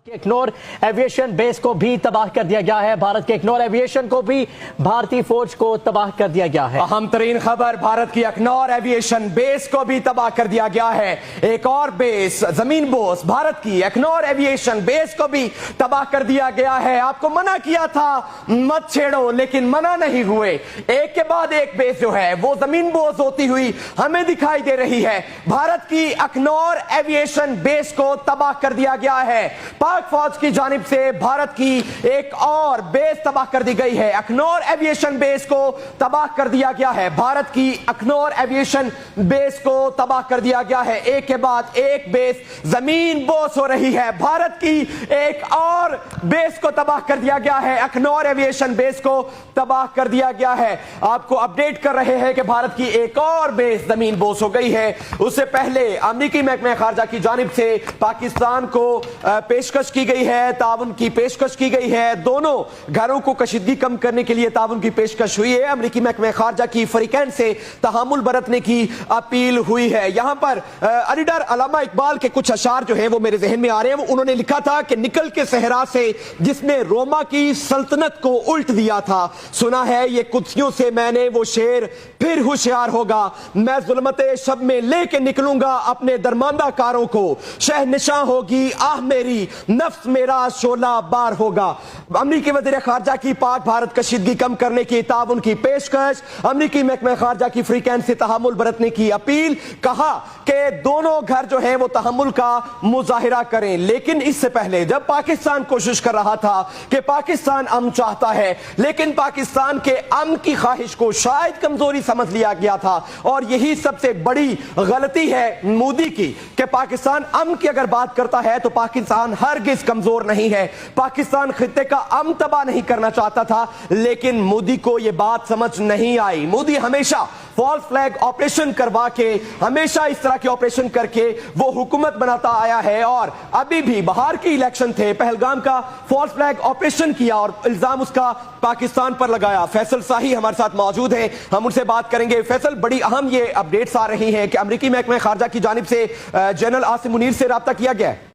भारत के ignore aviation base को भी तबाह कर दिया गया है। भारत के इग्नोर एविएशन को भी भारतीय फौज को तबाह कर दिया गया है। अहम तरीन खबर, भारत की इग्नोर एविएशन बेस को भी तबाह कर दिया गया है। एक और बेस जमीन बोस, भारत की इग्नोर एविएशन बेस को भी तबाह कर दिया गया है। आपको मना किया था मत छेड़ो, लेकिन मना नहीं हुए। एक के बाद एक बेस जो है वो जमीन बोस होती हुई हमें दिखाई दे रही है। भारत की इग्नोर एविएशन बेस को तबाह कर दिया गया है। पाक फौज की जानिब से भारत की एक और बेस तबाह कर दी गई है। इग्नोर एविएशन बेस को तबाह कर दिया गया है। भारत की इग्नोर एविएशन बेस को तबाह कर दिया गया है। एक के बाद एक बेस जमीन बोस हो रही है। भारत की एक और बेस को तबाह कर दिया गया है। इग्नोर एविएशन बेस को तबाह कर दिया गया है। आपको अपडेट कर रहे हैं कि भारत की एक और बेस जमीन बोस हो गई है। उससे पहले अमेरिकी महकमे खारजा की जानिब से पाकिस्तान को पेशकश की गई है, ताउन की पेशकश की गई है। दोनों घरों को कशीदगी कम करने के लिए ताउन की पेशकश हुई है। अमेरिकी महकमे खारजा की फरीकैन से तहामुल बरतने की अपील हुई है। यहां पर अलीडर अल्लामा इकबाल के कुछ अशार जो है वो मेरे जहन में आ रहे हैं। उन्होंने लिखा था कि निकल के सहरा से जिसने रोमा की सल्तनत को उल्ट दिया था, सुना है ये कुत्सियों से मैंने वो शेर फिर होशियार होगा। मैं जुल्मते शब में लेके निकलूंगा अपने दरमांदा कारों को, शहनिशा होगी आह मेरी, नफ्स मेरा शोला बार होगा। अमेरिकी वज़ीर खारजा की पाक भारत कशीदगी कम करने की ताउन की पेशकश, अमेरिकी महकमे खारजा की फ्रीकैन से तहम्मुल बरतने की अपील। कहा कि दोनों घर जो है वो तहम्मुल का मुजाहिरा करें। लेकिन इससे पहले जब पाकिस्तान कोशिश कर रहा था कि पाकिस्तान अमन चाहता है, लेकिन पाकिस्तान के अमन की ख्वाहिश को शायद कमजोरी समझ लिया गया था। और यही सबसे बड़ी गलती है मोदी की कि पाकिस्तान अमन की अगर बात करता है तो पाकिस्तान हरगिज कमजोर नहीं है। पाकिस्तान खित्ते का अमन तबाह नहीं करना चाहता था, लेकिन मोदी को यह बात समझ नहीं आई। मोदी हमेशा फॉल्स फ्लैग ऑपरेशन करवा के, हमेशा इस तरह के ऑपरेशन करके वो हुकूमत बनाता आया है। और अभी भी बाहर के इलेक्शन थे, पहलगाम का फॉल्स फ्लैग ऑपरेशन किया और इल्जाम उसका पाकिस्तान पर लगाया। फैसल शाही हमारे साथ मौजूद हैं, हम उनसे बात करेंगे। फैसल, बड़ी अहम ये अपडेट्स आ रही हैं कि अमेरिकी महकमे खारजा की जानिब से जनरल आसिम मुनीर से राब्ता किया गया है।